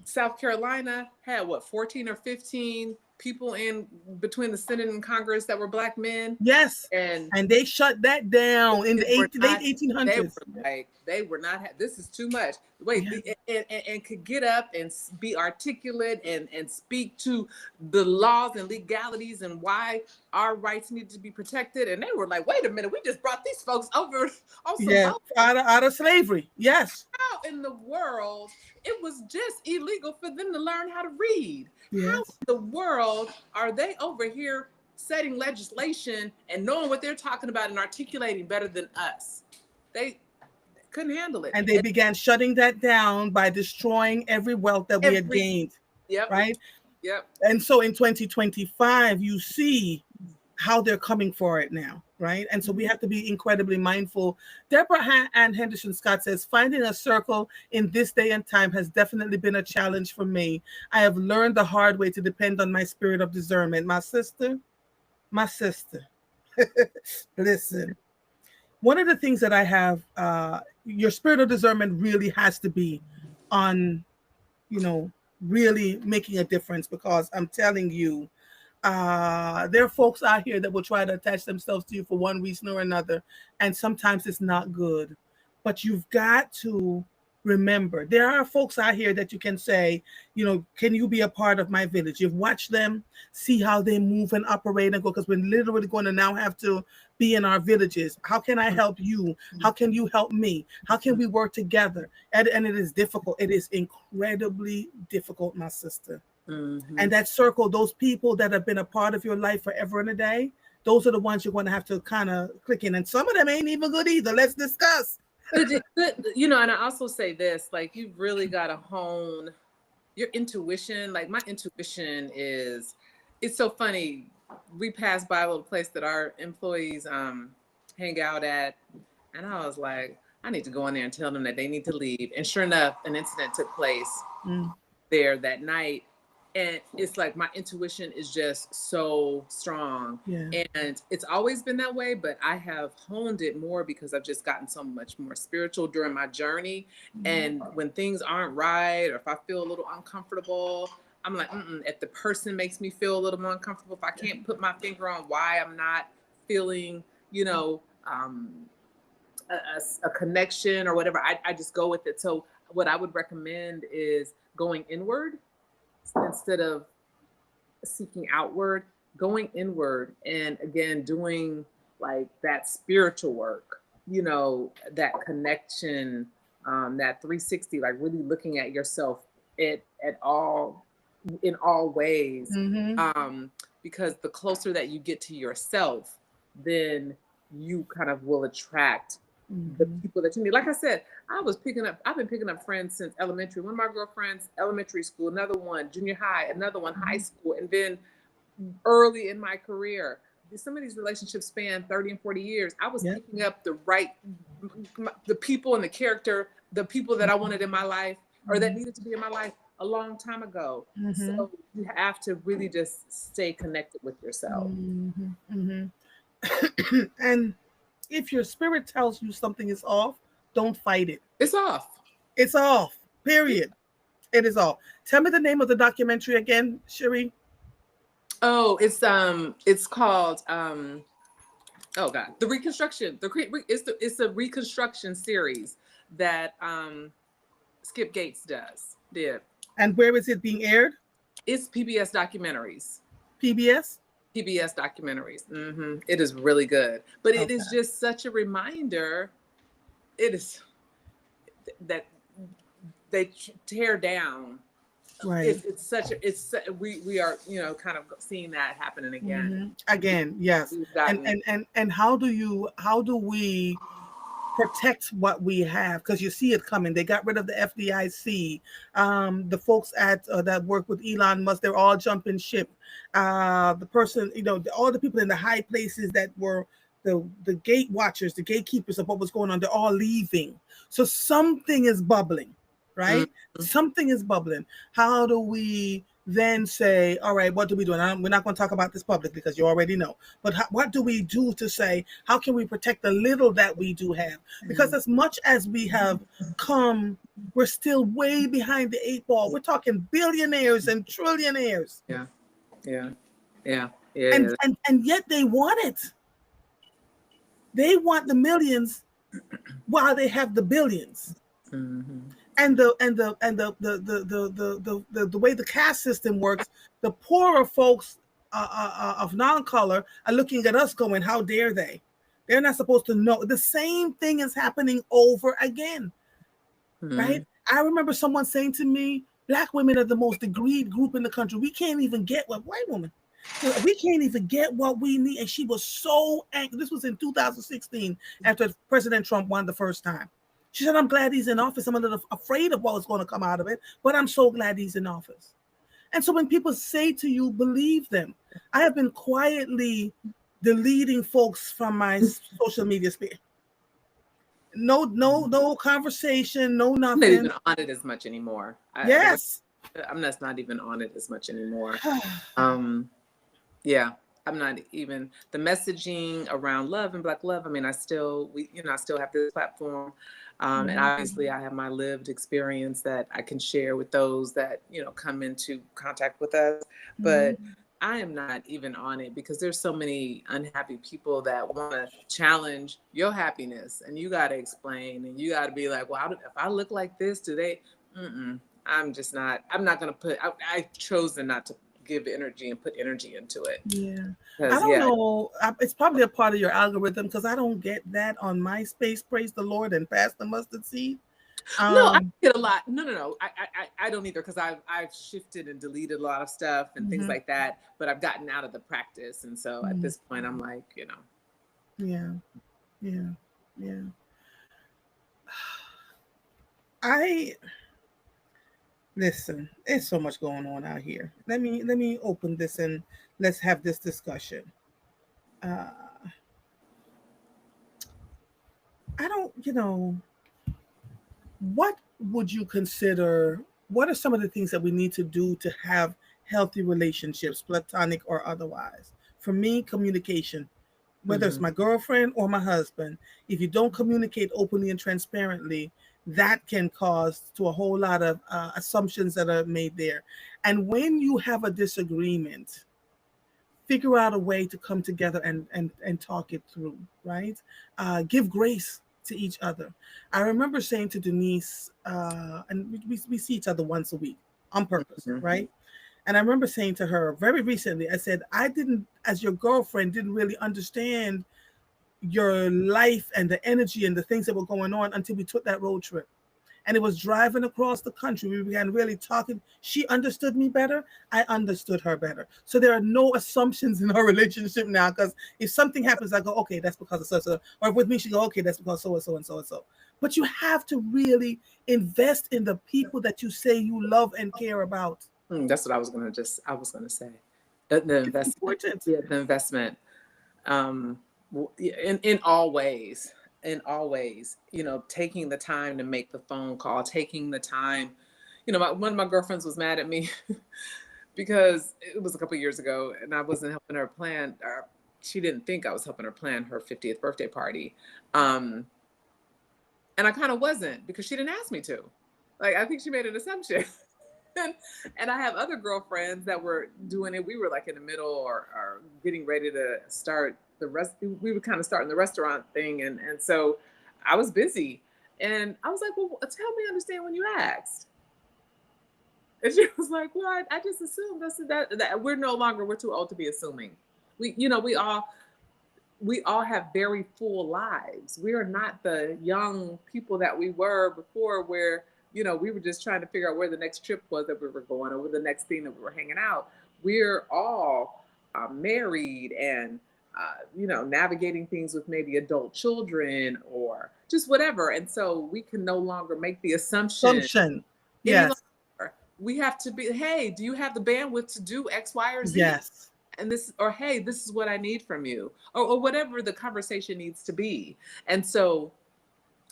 South Carolina had 14 or 15 people in between the Senate and Congress that were Black men,
Yes.
and
And they shut that down in
they
the
were
late
not. They
1800s.
were like, they were not. This is too much. Wait,
Yeah.
and could get up and be articulate and speak to the laws and legalities and why our rights needed to be protected. And they were like, wait a minute, we just brought these folks over on some
Yeah.
boat.
Out of slavery. Yes.
How in the world it was just illegal for them to learn how to read? How in
Yes.
the world are they over here setting legislation and knowing what they're talking about and articulating better than us? They couldn't handle it.
And they
And
began shutting that down by destroying every wealth that we had
every,
gained.
yep,
Right.
yep.
And so in 2025, you see how they're coming for it now, right? And so we have to be incredibly mindful. Deborah Ann Henderson Scott says, finding a circle in this day and time has definitely been a challenge for me. I have learned the hard way to depend on my spirit of discernment. My sister, listen, one of the things that I have, your spirit of discernment really has to be on, you know, really making a difference, because I'm telling you, there are folks out here that will try to attach themselves to you for one reason or another, and sometimes it's not good. But you've got to remember, there are folks out here that you can say, can you be a part of my village? You've watched them, see how they move and operate and go, because we're literally going to now have to be in our villages. How can I help you? How can you help me? How can we work together? And it is difficult. It is incredibly difficult, my sister.
Mm-hmm.
And that circle, those people that have been a part of your life forever and a day, those are the ones you're going to have to kind of click in. And some of them ain't even good either. Let's discuss.
And I also say this, like, you've really got to hone your intuition. Like, my intuition it's so funny. We passed by a little place that our employees hang out at, and I was like, I need to go in there and tell them that they need to leave. And sure enough, an incident took place there that night. And it's like my intuition is just so strong.
Yeah.
And it's always been that way, but I have honed it more because I've just gotten so much more spiritual during my journey. And when things aren't right, or if I feel a little uncomfortable, I'm like, if the person makes me feel a little more uncomfortable, if I can't put my finger on why I'm not feeling, a connection or whatever, I just go with it. So what I would recommend is going inward instead of seeking outward, going inward, and again doing like that spiritual work, that connection, that 360, like really looking at yourself at all in all ways. Because the closer that you get to yourself, then you kind of will attract the people that you need. Like I said, I've been picking up friends since elementary. One of my girlfriends, elementary school, another one, junior high, another one, high school, and then early in my career. Some of these relationships span 30 and 40 years. I was picking up the people and the character, the people that I wanted in my life or that needed to be in my life a long time ago. So you have to really just stay connected with yourself.
And if your spirit tells you something is off, don't fight it.
It's off.
It's off. Period. It is off. Tell me the name of the documentary again, Cherie.
Oh, it's called oh God, the Reconstruction. It's a Reconstruction series that Skip Gates did.
And where is it being aired?
It's PBS documentaries.
PBS?
PBS documentaries. It is really good. But it is just such a reminder. It is that they tear down.
Right.
We are, kind of seeing that happening again.
Again, yes. And how do we protect what we have? Because you see it coming. They got rid of the FDIC. The folks that work with Elon Musk, they're all jumping ship. The person, all the people in the high places that were the gate watchers, the gatekeepers of what was going on, they're all leaving. So something is bubbling, right? Something is bubbling. How do we then say, all right, what do we do? And we're not going to talk about this publicly because you already know. But what do we do to say, how can we protect the little that we do have? Because as much as we have come, we're still way behind the eight ball. We're talking billionaires and trillionaires.
Yeah. Yeah. Yeah. Yeah.
And
Yeah.
and yet they want it. They want the millions while they have the billions.
Mm-hmm.
And the way the caste system works, the poorer folks of non-color are looking at us going, how dare they? They're not supposed to know. The same thing is happening over again,
Mm-hmm.
right? I remember someone saying to me, black women are the most degreed group in the country. We can't even get what white women. So we can't even get what we need. And she was so angry. This was in 2016 after President Trump won the first time. She said, I'm glad he's in office. I'm a little afraid of what's going to come out of it, but I'm so glad he's in office. And so when people say to you, believe them. I have been quietly deleting folks from my social media sphere. No conversation, no
I'm not even
nothing.
on it as much anymore.
Yes.
I'm just not even on it as much anymore. Um, yeah, I'm not even the messaging around love and Black love. I mean, I still have this platform, and obviously, I have my lived experience that I can share with those that come into contact with us. But I am not even on it because there's so many unhappy people that want to challenge your happiness, and you got to explain, and you got to be like, well, if I look like this, do they? Mm-mm. I'm just not. I'm not gonna put. I've chosen not to give energy and put energy into it
Yeah. I
because
don't
yeah.
know. It's probably a part of your algorithm because I don't get that on MySpace. Praise the Lord and pass the mustard seed.
No, I
Um,
get a lot. No. I don't either because I've shifted and deleted a lot of stuff and things
mhm,
like that. But I've gotten out of the practice, and so at
mhm.
this point, I'm like,
Yeah, yeah, yeah. I listen. There's so much going on out here. Let me open this and let's have this discussion. Uh, I don't. What would you consider? What are some of the things that we need to do to have healthy relationships, platonic or otherwise? For me, communication, whether it's
hmm
my girlfriend or my husband. If you don't communicate openly and transparently, that can cause to a whole lot of assumptions that are made there. And when you have a disagreement, figure out a way to come together and talk it through, right? Give grace to each other. I remember saying to Denise, and we see each other once a week on purpose,
hmm
right? And I remember saying to her very recently, I said, I didn't, as your girlfriend, didn't really understand your life and the energy and the things that were going on until we took that road trip. And it was driving across the country. We began really talking. She understood me better. I understood her better. So there are no assumptions in our relationship now. Because if something happens, I go, okay, that's because of so so. Or with me, she go, okay, that's because so and so and so and so. But you have to really invest in the people that you say you love and care about.
That's what I was gonna say. The
It's
investment,
important.
yeah, the investment. In all ways, taking the time to make the phone call, taking the time. One of my girlfriends was mad at me because it was a couple of years ago and I wasn't helping her plan, or she didn't think I was helping her plan her 50th birthday party. um and I kind of wasn't because she didn't ask me to. Like, I think she made an assumption. and, and I have other girlfriends that were doing it. We were like in the middle, or getting ready to start the rest. We were kind of starting the restaurant thing. And so I was busy. And I was like, well, tell me, understand when you asked. And she was like, well, I just assumed that we're no longer, we're too old to be assuming. We all have very full lives. We are not the young people that we were before, where we were just trying to figure out where the next trip was that we were going, or where the next thing that we were hanging out. We're all married and navigating things with maybe adult children or just whatever. And so we can no longer make the assumption
Assumption.
any
Yes.
longer. We have to be, hey, do you have the bandwidth to do X, Y, or Z?
Yes.
And this, or hey, this is what I need from you, or whatever the conversation needs to be. And so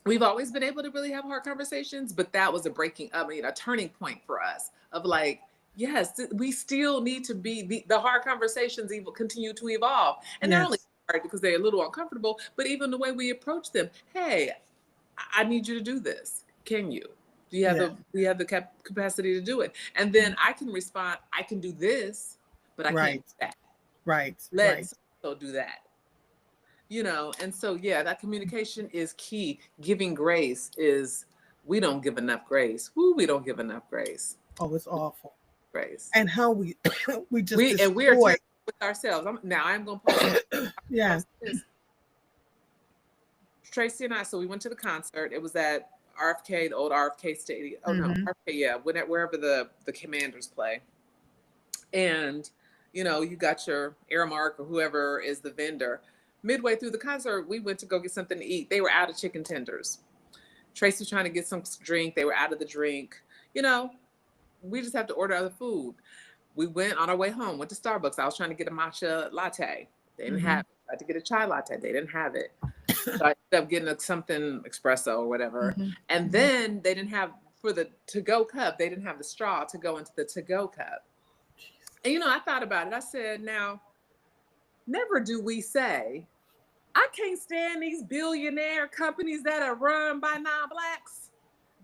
we've always been able to really have hard conversations, but that was a turning point for us of like, yes, we still need to be the hard conversations even continue to evolve. And they're only
Yes.
hard because they're a little uncomfortable, but even the way we approach them, hey, I need you to do this. Can you?
Yes.
Do you have the capacity to do it? And then I can respond, I can do this, but I can't
Right.
do that.
Right. Right.
Let's so do that. And so yeah, that communication is key. Giving grace is we don't give enough grace. Who we don't give enough grace.
Oh, it's awful.
Grace.
And how we we just
We are
destroy.
terrible with ourselves. I'm gonna pause it.
Yeah.
This. Tracy and I, so we went to the concert. It was at RFK, the old RFK Stadium. Oh no,
Mm-hmm.
RFK, yeah, wherever the Commanders play. And you got your Aramark or whoever is the vendor. Midway through the concert, we went to go get something to eat. They were out of chicken tenders. Tracy was trying to get some drink. They were out of the drink. We just have to order other food. We went on our way home, went to Starbucks. I was trying to get a matcha latte. They didn't
Mm-hmm.
have it. I had to get a chai latte. They didn't have it. So I ended up getting something espresso or whatever.
Mm-hmm.
And then they didn't have, for the to-go cup, they didn't have the straw to go into the to-go cup. And I thought about it. I said, now, never do we say, I can't stand these billionaire companies that are run by non-blacks.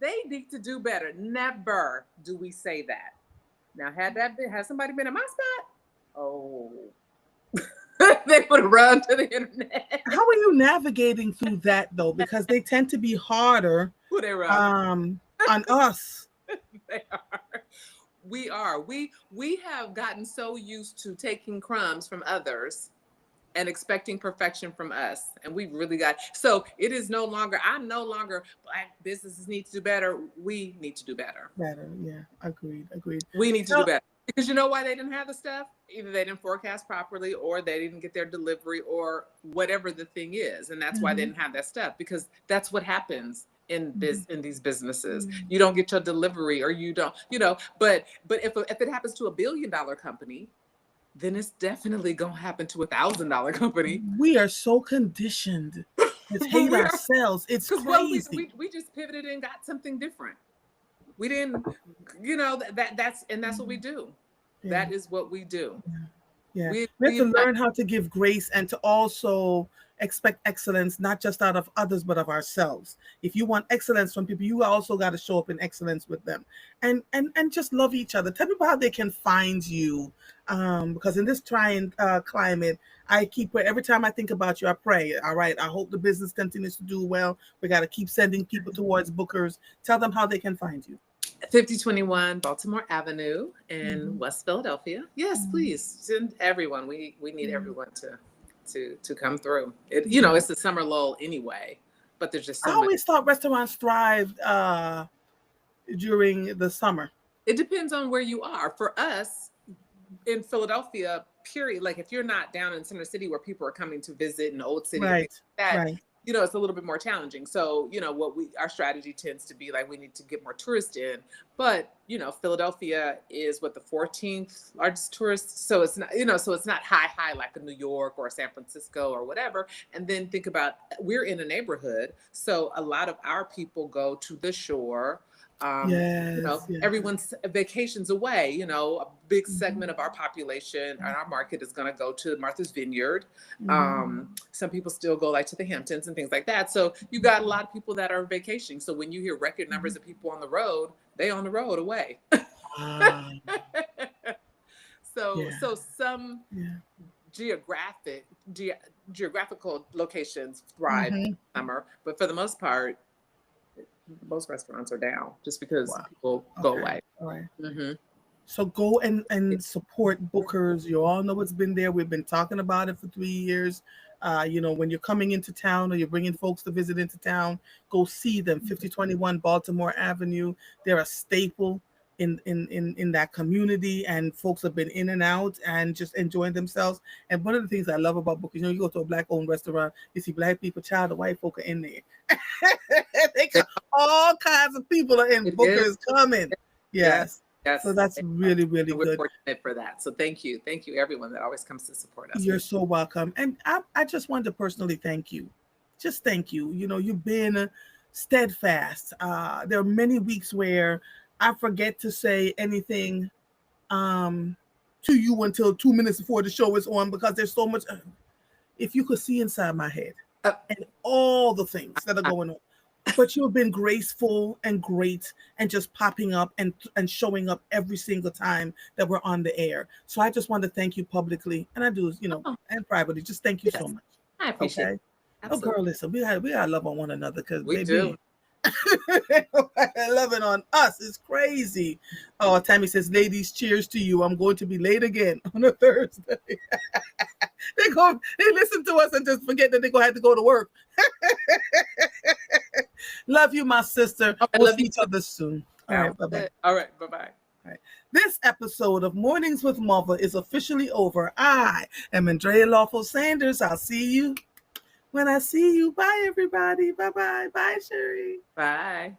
They need to do better. Never do we say that. Now, had somebody been in my spot, oh, they would have run to the internet.
How are you navigating through that though? Because they tend to be harder
Who they run?
on us.
They are. We are. We have gotten so used to taking crumbs from others and expecting perfection from us. And we've really got, so it is no longer, I'm no longer black businesses need to do better. We need to do better.
Better, yeah. Agreed.
We need to do better. Because you know why they didn't have the stuff? Either they didn't forecast properly or they didn't get their delivery or whatever the thing is. And that's why they didn't have that stuff, because that's what happens in these businesses. You don't get your delivery or you don't, but if it happens to $1 billion company, then it's definitely gonna happen to $1,000 company.
We are so conditioned to hate ourselves. It's crazy.
Well, we just pivoted and got something different. We didn't, that's what we do. Yeah. That is what we do.
Yeah. We have to learn how to give grace and to also expect excellence, not just out of others, but of ourselves. If you want excellence from people, you also got to show up in excellence with them, and just love each other. Tell people how they can find you, because in this trying climate, I keep every time I think about you, I pray. All right, I hope the business continues to do well. We got to keep sending people towards bookers. Tell them how they can find you.
5021 Baltimore Avenue in West Philadelphia. Yes, please send everyone. We need everyone to come through. It's the summer lull anyway, but there's just so
I always thought restaurants thrived during the summer.
It depends on where you are. For us in Philadelphia, period, like if you're not down in Center City where people are coming to visit in the Old City,
right,
that,
right.
It's a little bit more challenging. So, our strategy tends to be like, we need to get more tourists in, but, Philadelphia is the 14th largest tourist. So it's not, so it's not high like a New York or San Francisco or whatever. And then think about, we're in a neighborhood. So a lot of our people go to the shore. Everyone's vacations away, a big segment of our population and our market is going to go to Martha's Vineyard. Some people still go like to the Hamptons and things like that. So you got a lot of people that are vacationing. So when you hear record numbers of people on the road, they on the road away. So some geographical locations thrive in summer, but for the most part, most restaurants are down just because people go away.
All right. So go and support bookers. You all know it's been there. We've been talking about it for 3 years. When you're coming into town or you're bringing folks to visit into town, go see them. 5021 Baltimore Avenue. They're a staple in that community, and folks have been in and out and just enjoying themselves. And one of the things I love about bookers, you go to a black-owned restaurant, you see black people, child, the white folk are in there. All kinds of people are in. Bookers coming. Yes. So that's really, really good.
We're fortunate for that. So thank you everyone that always comes to support us.
You're so welcome. And I just wanted to personally thank you. Just thank you. You've been steadfast. There are many weeks where I forget to say anything to you until 2 minutes before the show is on, because there's so much. If you could see inside my head and all the things that are going on, but you have been graceful and great and just popping up and showing up every single time that we're on the air. So I just want to thank you publicly, and I do,
Oh,
and privately. Just thank you so
yes.
much.
I appreciate it.
Okay. Oh, girl,
Absolutely.
listen, we gotta love on one another because,
We do.
baby, loving on us is crazy. Oh, Tammy says, ladies, cheers to you. I'm going to be late again on a Thursday. They listen to us and just forget that they're gonna have to go to work. Love you, my sister.
Oh, I
We'll
love
see
you
each
too.
other soon. All right,
Sounds
bye bye.
good. All right. Bye-bye.
All right. This episode of Mornings with Mother is officially over. I am Andrea Lawful Sanders. I'll see you when I see you. Bye, everybody. Bye bye. Bye, Sherry.
Bye.